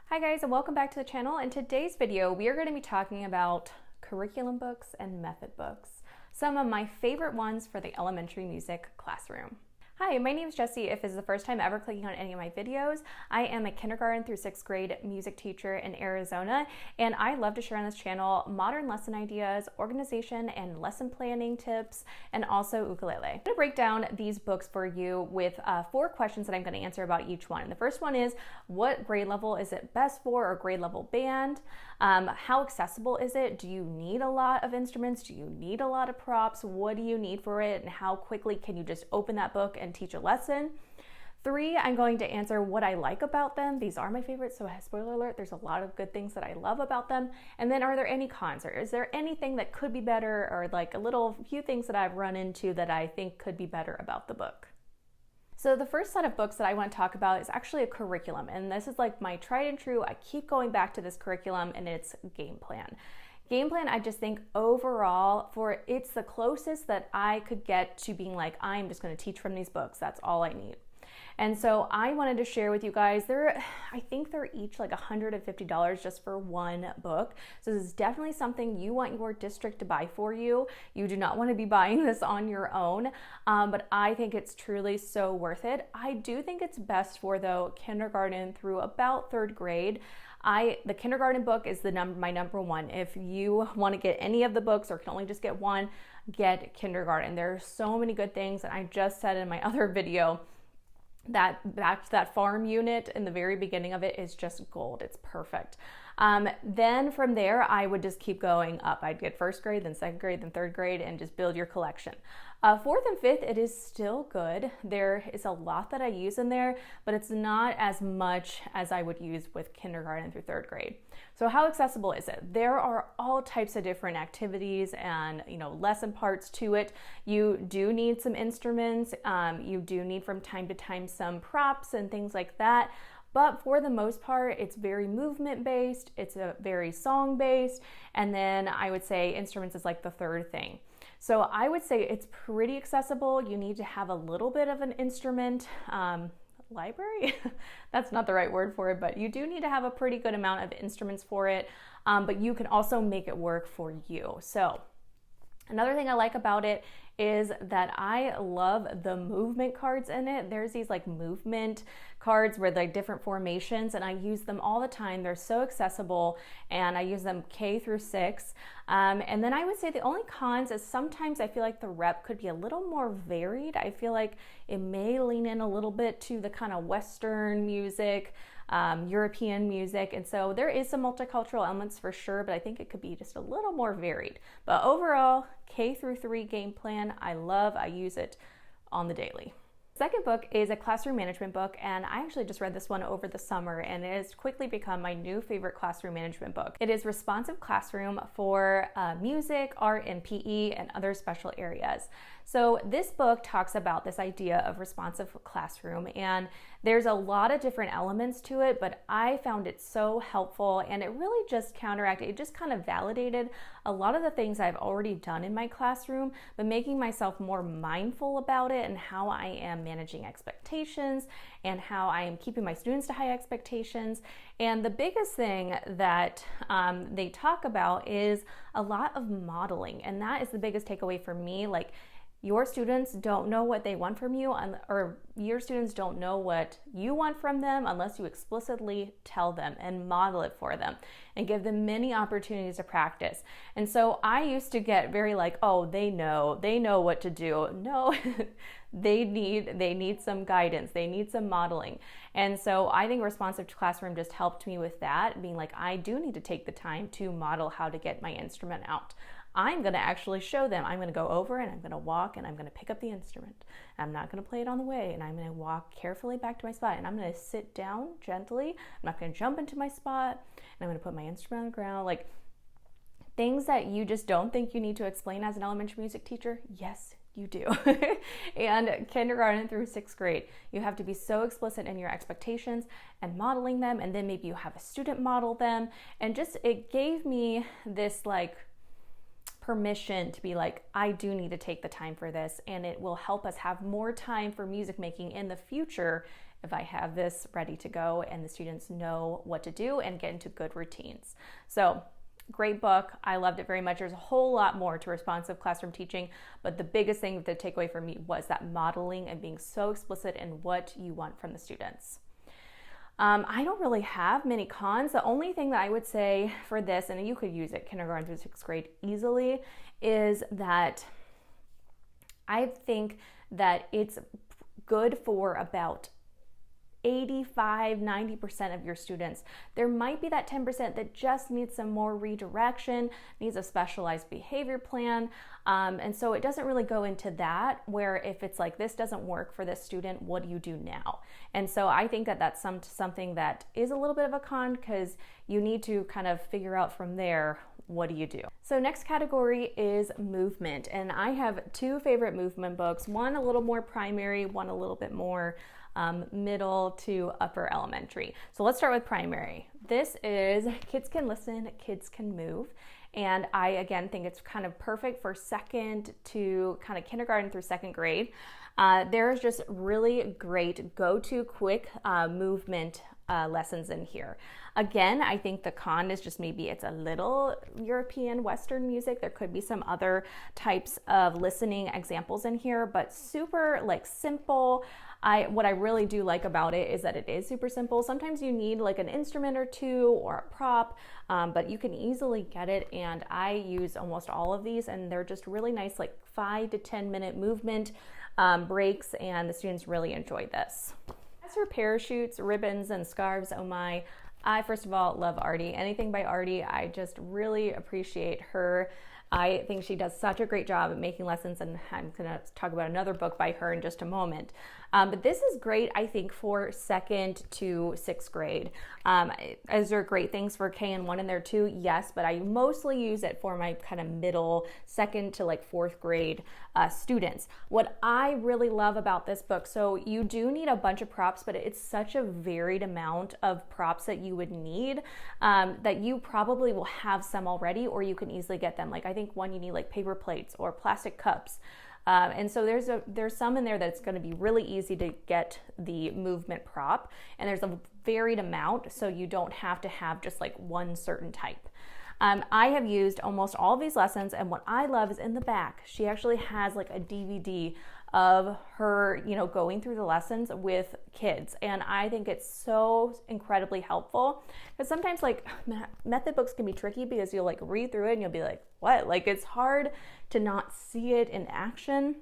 Hi guys, and welcome back to the channel. In today's video, we are going to be talking about curriculum books and method books, some of my favorite ones for the elementary music classroom. Hi, my name is Jessie. If this is the first time ever clicking on any of my videos, I am a kindergarten through 6th grade music teacher in Arizona, and I love to share on this channel modern lesson ideas, organization and lesson planning tips, and also ukulele. I'm going to break down these books for you with 4 questions that I'm going to answer about each one. And the first one is, what grade level is it best for, or grade level band? How accessible is it? Do you need a lot of instruments? Do you need a lot of props? What do you need for it? And how quickly can you just open that book and teach a lesson? 3, I'm going to answer what I like about them. These are my favorites, so spoiler alert, there's a lot of good things that I love about them. And then, are there any cons, or is there anything that could be better, or like a few things that I've run into that I think could be better about the book? So the first set of books that I want to talk about is actually a curriculum, and this is like my tried and true, I keep going back to this curriculum, and it's Gameplan. Gameplan, I just think overall, it's the closest that I could get to being like, I'm just going to teach from these books. That's all I need. And so I wanted to share with you guys, I think they're each like $150 just for one book. So this is definitely something you want your district to buy for you. You do not want to be buying this on your own, but I think it's truly so worth it. I do think it's best for, though, kindergarten through about 3rd grade. The kindergarten book is my number one. If you want to get any of the books or can only just get one, get kindergarten. There are so many good things, and I just said in my other video that farm unit in the very beginning of it is just gold. It's perfect. Then from there, I would just keep going up. I'd get 1st grade, then 2nd grade, then 3rd grade, and just build your collection. 4th and 5th, it is still good. There is a lot that I use in there, but it's not as much as I would use with kindergarten through 3rd grade. So how accessible is it? There are all types of different activities and lesson parts to it. You do need some instruments. You do need from time to time some props and things like that. But for the most part, it's very movement based, it's a very song based, and then I would say instruments is like the 3rd thing. So I would say it's pretty accessible. You need to have a little bit of an instrument library. That's not the right word for it, but you do need to have a pretty good amount of instruments for it, but you can also make it work for you. So another thing I like about it is that I love the movement cards in it. There's these like movement cards where like different formations, and I use them all the time. They're so accessible, and I use them K through 6. And then I would say the only cons is sometimes I feel like the rep could be a little more varied. I feel like it may lean in a little bit to the kind of Western music, European music, and so there is some multicultural elements for sure, but I think it could be just a little more varied. But overall, K through 3 game plan, I use it on the daily. Second book is a classroom management book, and I actually just read this one over the summer, and it has quickly become my new favorite classroom management book. It is Responsive Classroom for music, art, and PE, and other special areas. So this book talks about this idea of responsive classroom, and there's a lot of different elements to it, but I found it so helpful, and it really just counteracted, it just kind of validated a lot of the things I've already done in my classroom, but making myself more mindful about it and how I am managing expectations and how I am keeping my students to high expectations. And the biggest thing that they talk about is a lot of modeling, and that is the biggest takeaway for me. Like, your students don't know what they want from you, or your students don't know what you want from them unless you explicitly tell them and model it for them and give them many opportunities to practice. And so I used to get very like, oh, they know what to do. No, they need some guidance. They need some modeling. And so I think Responsive Classroom just helped me with that, being like, I do need to take the time to model how to get my instrument out. I'm going to actually show them. I'm going to go over and I'm going to walk and I'm going to pick up the instrument. I'm not going to play it on the way, and I'm going to walk carefully back to my spot, and I'm going to sit down gently. I'm not going to jump into my spot, and I'm going to put my instrument on the ground. Like, things that you just don't think you need to explain as an elementary music teacher. Yes, you do. And kindergarten through 6th grade, you have to be so explicit in your expectations and modeling them, and then maybe you have a student model them, and just it gave me this like permission to be like, I do need to take the time for this, and it will help us have more time for music making in the future if I have this ready to go and the students know what to do and get into good routines. So great book. I loved it very much. There's a whole lot more to responsive classroom teaching, but the biggest thing, the takeaway for me was that modeling and being so explicit in what you want from the students. I don't really have many cons. The only thing that I would say for this, and you could use it kindergarten through sixth grade easily, is that I think that it's good for about 85-90% of your students. There might be that 10% that just needs some more redirection, needs a specialized behavior plan, and so it doesn't really go into that, where if it's like, this doesn't work for this student, what do you do now? And so I think that that's something that is a little bit of a con, because you need to kind of figure out from there, what do you do? So next category is movement, and I have two favorite movement books, one a little more primary, one a little bit more middle to upper elementary. So let's start with primary. This is Kids Can Listen, Kids Can Move. And I, again, think it's kind of perfect for second to kind of kindergarten through second grade. There's just really great go-to quick movement lessons in here. Again, I think the con is just maybe it's a little European Western music. There could be some other types of listening examples in here, but super like simple. What I really do like about it is that it is super simple. Sometimes you need like an instrument or two or a prop, but you can easily get it. And I use almost all of these, and they're just really nice, like 5 to 10 minute movement breaks, and the students really enjoy this. As for parachutes, ribbons, and scarves, oh my, I first of all love Artie. Anything by Artie, I just really appreciate her. I think she does such a great job at making lessons, and I'm going to talk about another book by her in just a moment. But this is great, I think, for second to sixth grade. Is there great things for K&1 in there too? Yes, but I mostly use it for my kind of middle, second to like fourth grade students. What I really love about this book, so you do need a bunch of props, but it's such a varied amount of props that you would need that you probably will have some already, or you can easily get them. Like I think one, you need like paper plates or plastic cups. And so there's some in there that's going to be really easy to get the movement prop, and there's a varied amount, so you don't have to have just like one certain type. I have used almost all of these lessons, and what I love is in the back, she actually has like a DVD of her, going through the lessons with kids. And I think it's so incredibly helpful, because sometimes like method books can be tricky because you'll like read through it and you'll be like, what? Like it's hard to not see it in action.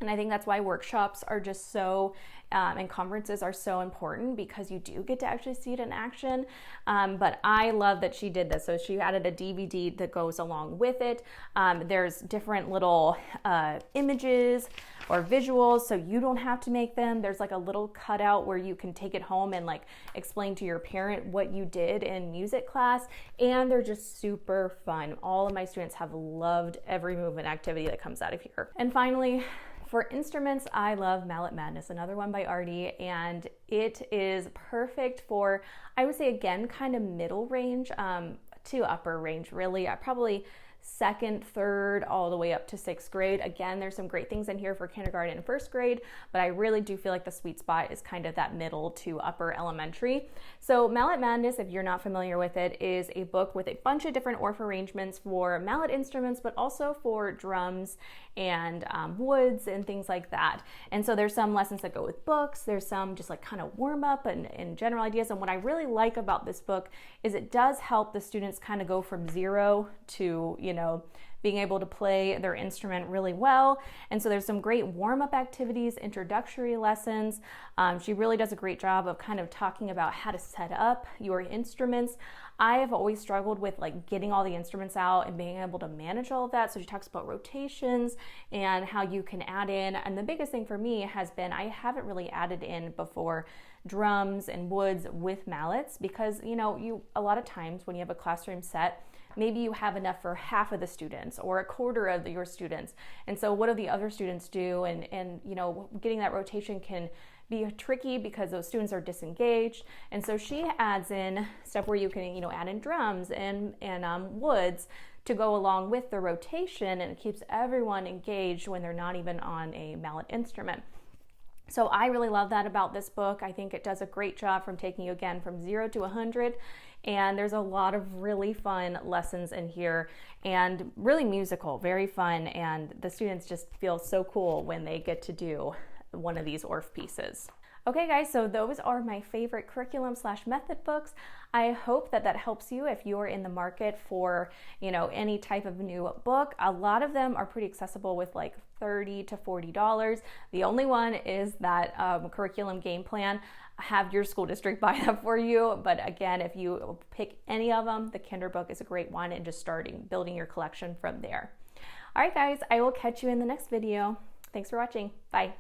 And I think that's why workshops are just so, and conferences are so important, because you do get to actually see it in action. But I love that she did this. So she added a DVD that goes along with it. There's different little images or visuals, so you don't have to make them. There's like a little cutout where you can take it home and like explain to your parent what you did in music class. And they're just super fun. All of my students have loved every movement activity that comes out of here. And finally, for instruments, I love Mallet Madness, another one by Artie, and it is perfect for, I would say again, kind of middle range to upper range, really. Probably second, third, all the way up to sixth grade. Again, there's some great things in here for kindergarten and first grade, but I really do feel like the sweet spot is kind of that middle to upper elementary. So Mallet Madness, if you're not familiar with it, is a book with a bunch of different orff arrangements for mallet instruments, but also for drums and woods and things like that. And so there's some lessons that go with books. There's some just like kind of warm up and general ideas. And what I really like about this book is it does help the students kind of go from zero to, being able to play their instrument really well. And so there's some great warm-up activities, introductory lessons. She really does a great job of kind of talking about how to set up your instruments. I have always struggled with like getting all the instruments out and being able to manage all of that. So she talks about rotations and how you can add in. And the biggest thing for me has been, I haven't really added in before drums and woods with mallets, because a lot of times when you have a classroom set, maybe you have enough for half of the students or a quarter of your students. And so what do the other students do? And getting that rotation can be tricky because those students are disengaged. And so she adds in stuff where you can, add in drums and woods to go along with the rotation, and it keeps everyone engaged when they're not even on a mallet instrument. So I really love that about this book. I think it does a great job from taking you again from 0 to 100. And there's a lot of really fun lessons in here and really musical, very fun. And the students just feel so cool when they get to do one of these ORF pieces. Okay guys, so those are my favorite curriculum/method books. I hope that helps you if you're in the market for, any type of new book. A lot of them are pretty accessible with like $30 to $40. The only one is that curriculum game plan. Have your school district buy that for you. But again, if you pick any of them, the Kinder book is a great one, and just building your collection from there. All right guys, I will catch you in the next video. Thanks for watching. Bye.